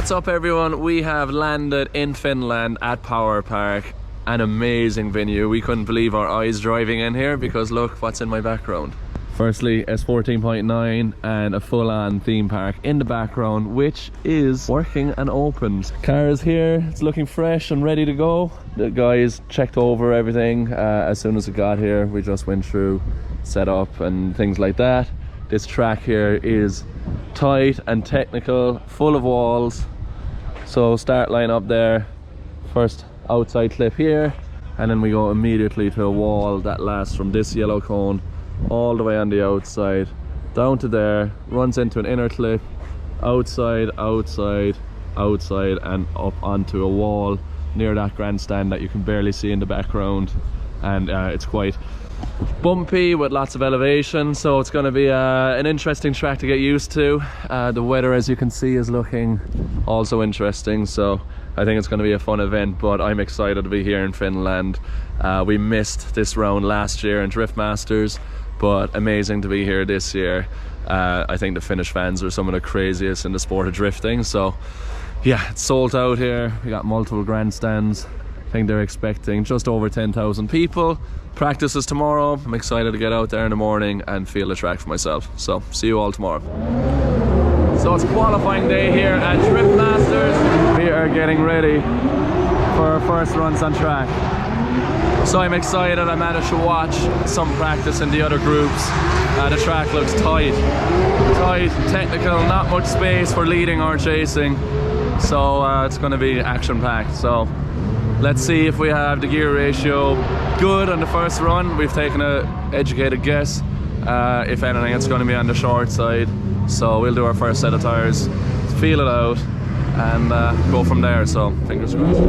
What's up everyone? We have landed in Finland at Power Park. An amazing venue. We couldn't believe our eyes driving in here because look what's in my background. Firstly, S14.9 and a full-on theme park in the background, which is working and opened. Car is here, it's looking fresh and ready to go. The guys checked over everything as soon as it got here. We just went through setup and things like that. This track here is tight and technical, full of walls. So start line up there, first outside clip here, and then we go immediately to a wall that lasts from this yellow cone all the way on the outside down to there, runs into an inner clip, outside, outside, outside, and up onto a wall near that grandstand that you can barely see in the background. And it's quite bumpy with lots of elevation, so it's going to be an interesting track to get used to. The weather, as you can see, is looking also interesting, so I think it's going to be a fun event, but I'm excited to be here in Finland. We missed this round last year in Drift Masters, but amazing to be here this year. I think the Finnish fans are some of the craziest in the sport of drifting, so yeah, it's sold out here. We got multiple grandstands. I think they're expecting just over 10,000 people. Practice is tomorrow. I'm excited to get out there in the morning and feel the track for myself. So see you all tomorrow. So it's qualifying day here at Drift Masters. We are getting ready for our first runs on track. So I'm excited. I managed to watch some practice in the other groups. The track looks tight, technical, not much space for leading or chasing. So it's going to be action-packed. So let's see if we have the gear ratio good on the first run. We've taken an educated guess. If anything, it's going to be on the short side. So we'll do our first set of tires, feel it out, and go from there. So fingers crossed.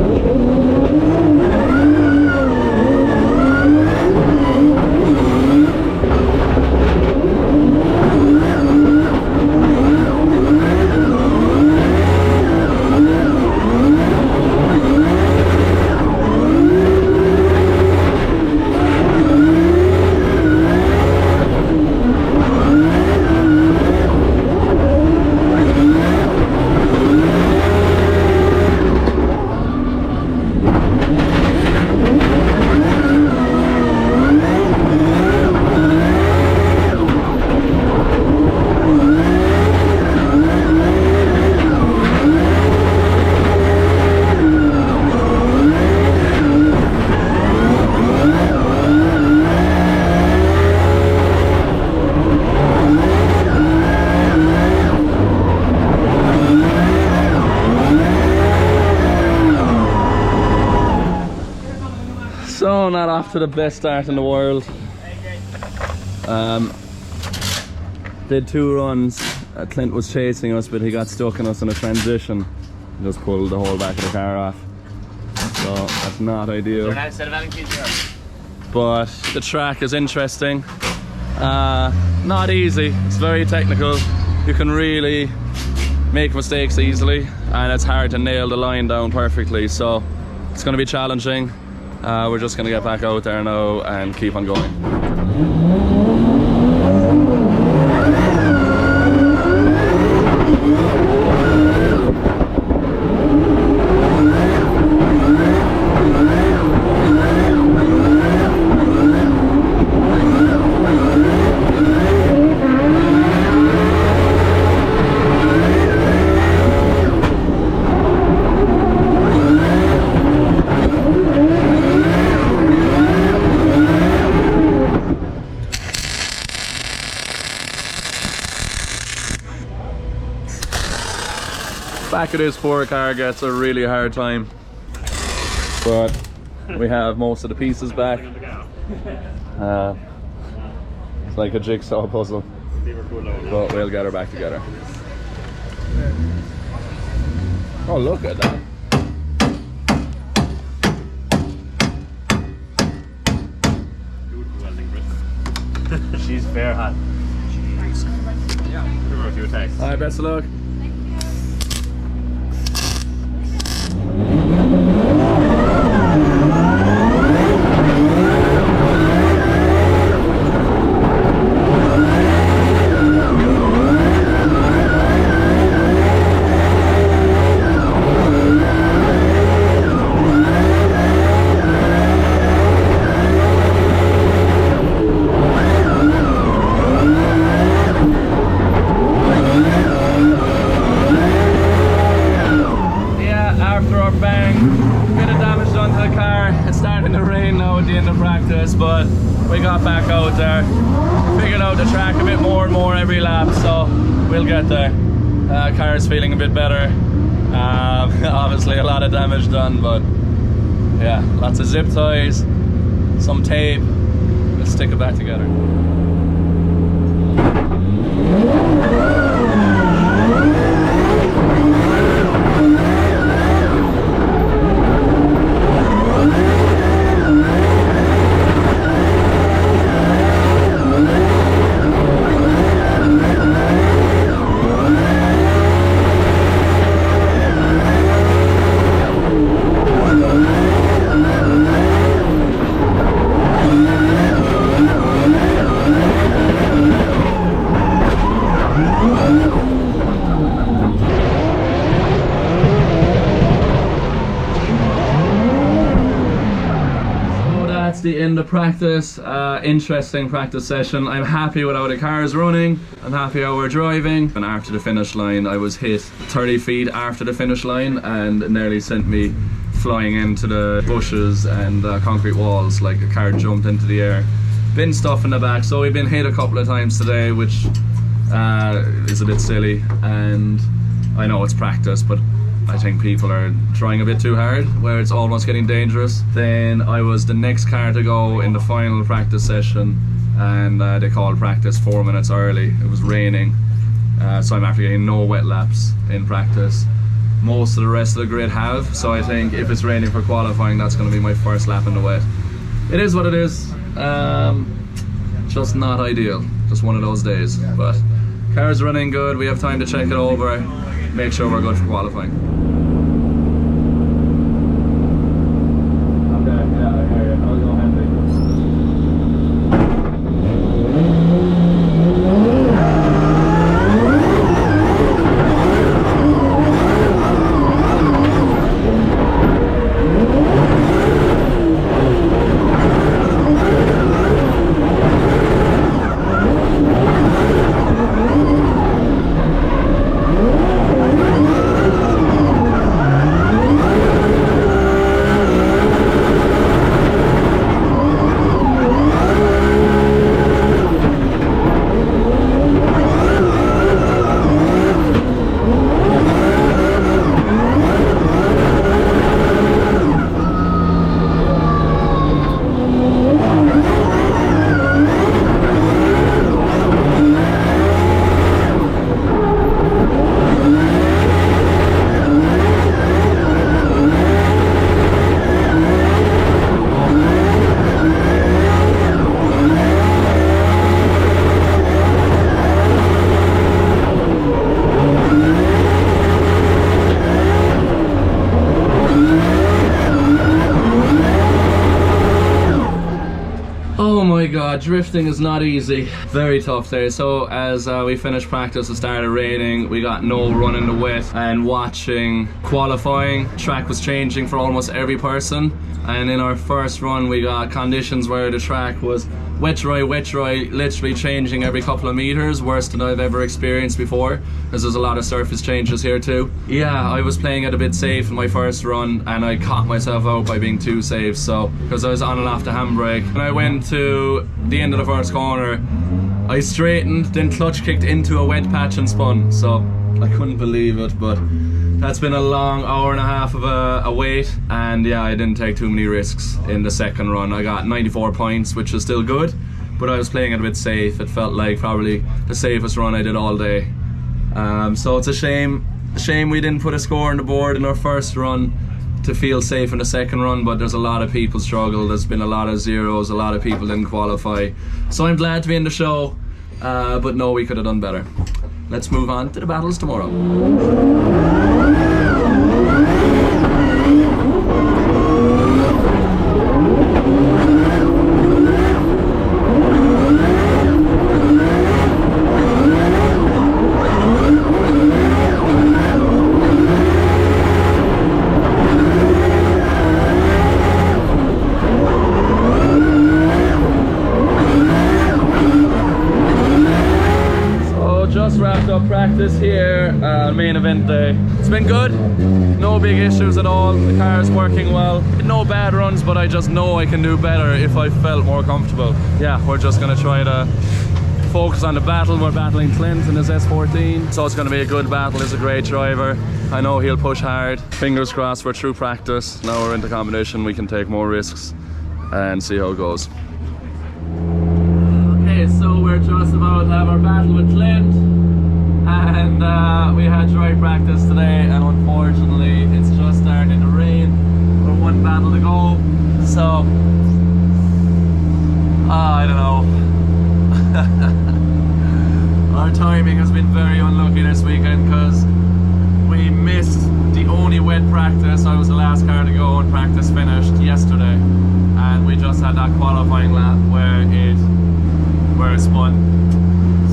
So not off to the best start in the world. Did 2 runs. Clint was chasing us, but he got stuck in us in a transition. Just pulled the whole back of the car off. So that's not ideal. But the track is interesting. Not easy. It's very technical. You can really make mistakes easily, and it's hard to nail the line down perfectly. So it's going to be challenging. We're just going to get back out there now and keep on going. Back of this 4-car gets a really hard time, but we have most of the pieces back. It's like a jigsaw puzzle, but we'll get her back together. Oh, look at that. She's fair hot. Yeah. Alright, best of luck. in the rain now at the end of practice, but we got back out there, figured out the track a bit more and more every lap, so we'll get there. Car's feeling a bit better. Obviously a lot of damage done, but yeah, lots of zip ties, some tape. We'll stick it back together. The end of practice. Interesting practice session. I'm happy with how the car is running. I'm happy how we're driving. And after the finish line, I was hit 30 feet after the finish line and nearly sent me flying into the bushes and concrete walls, like a car jumped into the air. Bin stuff in the back, so we've been hit a couple of times today, which is a bit silly, and I know it's practice, but I think people are trying a bit too hard, where it's almost getting dangerous. Then I was the next car to go in the final practice session, and they called practice 4 minutes early. It was raining, so I'm after getting no wet laps in practice. Most of the rest of the grid have, so I think if it's raining for qualifying, that's going to be my first lap in the wet. It is what it is. Just not ideal. Just one of those days. But car's running good. We have time to check it over. Make sure we're good for qualifying. Okay, yeah, I hear you. I'll go handy. Drifting is not easy. Very tough there. So as we finished practice, it started raining. We got no run in the wet, and watching qualifying, track was changing for almost every person. And in our first run, we got conditions where the track was wet dry, literally changing every couple of meters, worse than I've ever experienced before, because there's a lot of surface changes here too. Yeah, I was playing it a bit safe in my first run, and I caught myself out by being too safe, so because I was on and off the handbrake. When I went to the end of the first corner, I straightened, then clutch kicked into a wet patch and spun, so I couldn't believe it. But that's been a long hour and a half of a wait, and yeah, I didn't take too many risks in the second run. I got 94 points, which is still good, but I was playing it a bit safe. It felt like probably the safest run I did all day. So it's a shame we didn't put a score on the board in our first run to feel safe in the second run, but there's a lot of people struggle. There's been a lot of zeros, a lot of people didn't qualify. So I'm glad to be in the show, but no, we could have done better. Let's move on to the battles tomorrow. Practice here. Main main event day. It's been good, no big issues at all. The car is working well. No bad runs, but I just know I can do better if I felt more comfortable. Yeah, we're just gonna try to focus on the battle. We're battling Clint in his S14, so it's gonna be a good battle. He's a great driver. I know he'll push hard. Fingers crossed, we're through practice. Now we're into competition, we can take more risks and see how it goes. Okay, so we're just about to have our battle with Clint, and we had dry practice today, and unfortunately it's just starting to rain. We're one battle to go, so I don't know. Our timing has been very unlucky this weekend because we missed the only wet practice. I was the last car to go and practice finished yesterday, and we just had that qualifying lap where it spun.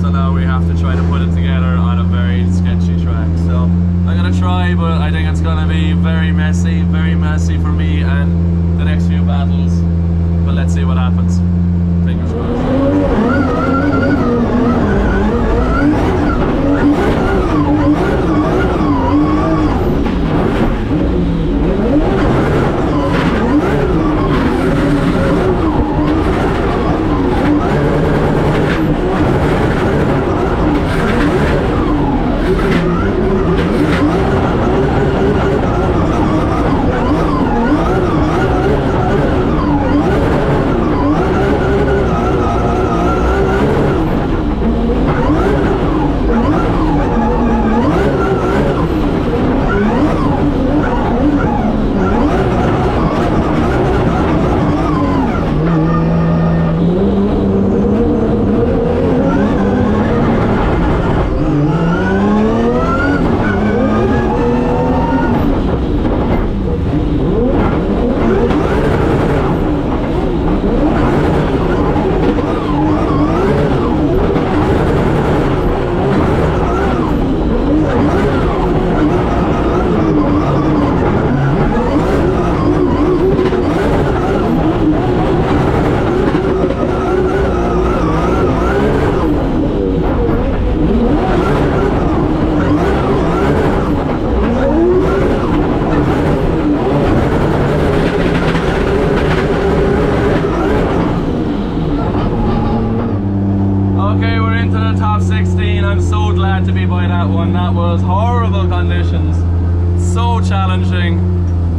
So now we have to try to put it together on a very sketchy track. So I'm gonna try, but I think it's gonna be very messy for me and the next few battles. But let's see what happens. Fingers crossed.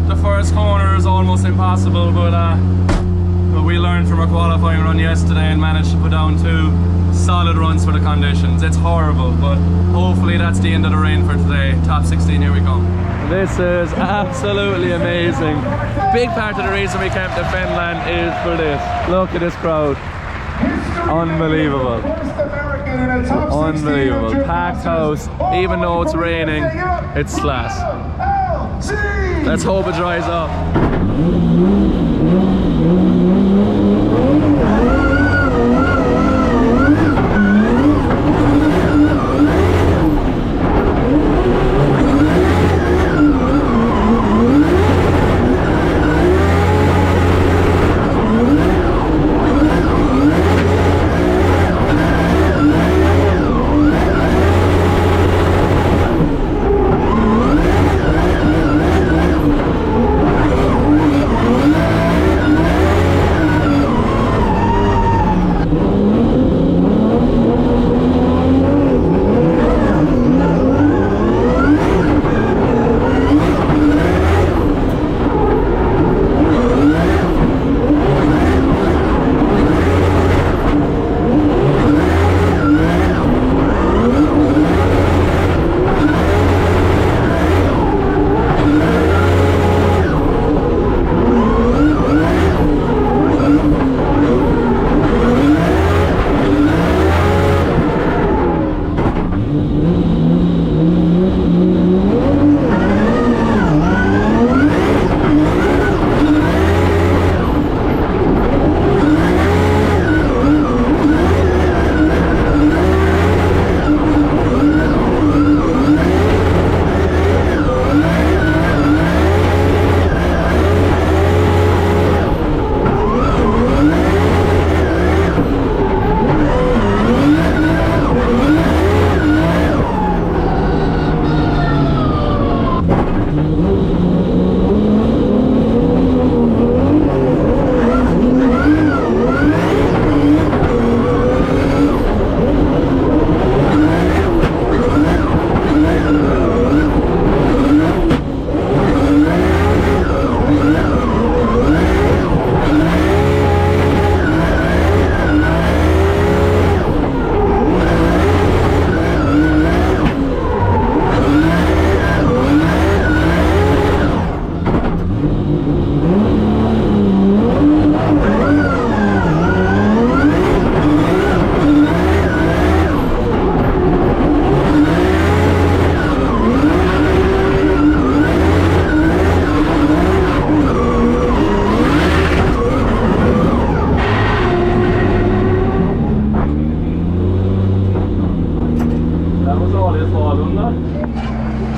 The first corner is almost impossible, but we learned from our qualifying run yesterday and managed to put down 2 solid runs for the conditions. It's horrible, but hopefully that's the end of the rain for today. Top 16, here we come. This is absolutely amazing. Big part of the reason we came to Finland is for this. Look at this crowd. Unbelievable. Unbelievable. Packed house. Even though it's raining, it's class. Let's hope it dries up.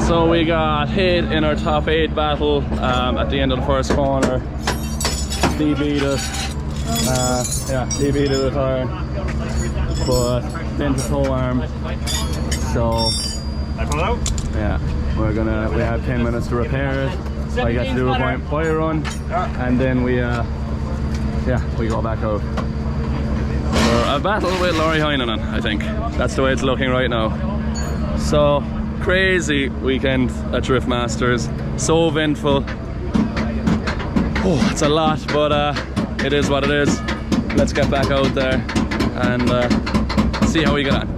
So we got hit in our top 8 battle at the end of the first corner. He beat us. Yeah, he beat it with iron, but bent his whole arm. So yeah, we have 10 minutes to repair it. I get to do a fire run, and then we go back out. For a battle with Laurie Heinonen, I think. That's the way it's looking right now. So crazy weekend at Drift Masters. So eventful. Oh, it's a lot, but it is what it is. Let's get back out there and see how we get on.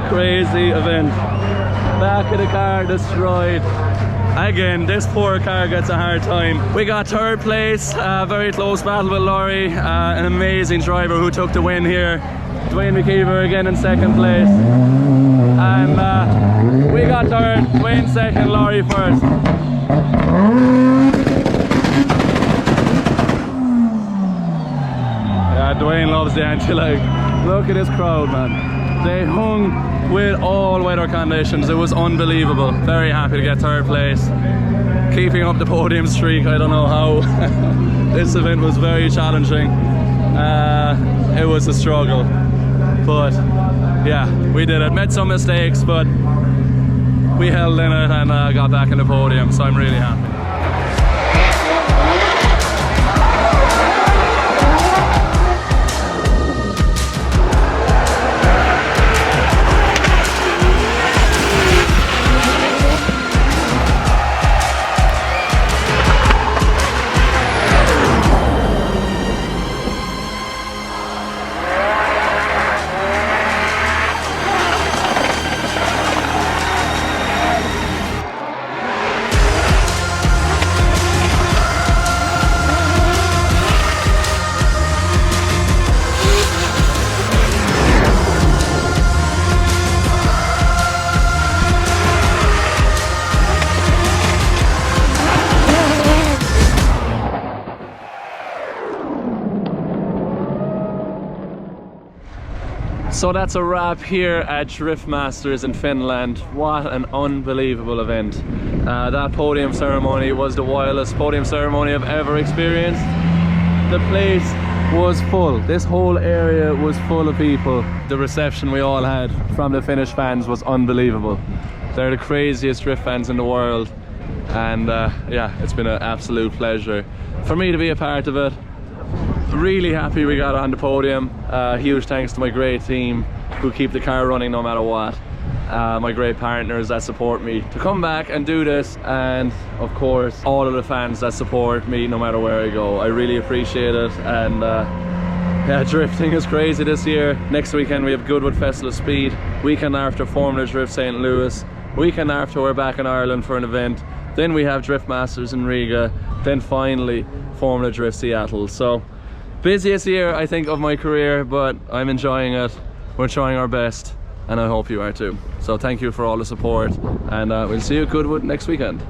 Crazy event. Back of the car destroyed. Again, this poor car gets a hard time. We got 3rd place, very close battle with Laurie, an amazing driver who took the win here. Dwayne McKeever again in 2nd place. And we got 3rd, Dwayne 2nd, Laurie 1st. Yeah, Dwayne loves the anti-lag. Look at this crowd, man. They hung with all weather conditions. It was unbelievable. Very happy to get 3rd place. Keeping up the podium streak, I don't know how. This event was very challenging. It was a struggle. But yeah, we did it. Made some mistakes, but we held in it and got back in the podium, so I'm really happy. So that's a wrap here at Drift Masters in Finland. What an unbelievable event. That podium ceremony was the wildest podium ceremony I've ever experienced. the place was full. This whole area was full of people. The reception we all had from the Finnish fans was unbelievable. They're the craziest drift fans in the world, and yeah, it's been an absolute pleasure for me to be a part of it. Really happy we got on the podium. Huge thanks to my great team who keep the car running no matter what. My great partners that support me to come back and do this, and of course all of the fans that support me no matter where I go. I really appreciate it. And yeah, drifting is crazy this year. Next weekend we have Goodwood Festival of Speed. Weekend after, Formula Drift St. Louis. Weekend after, we're back in Ireland for an event. Then we have Drift Masters in Riga. Then finally Formula Drift Seattle. So busiest year I think of my career, but I'm enjoying it. We're trying our best, and I hope you are too. So thank you for all the support, and we'll see you at Goodwood next weekend.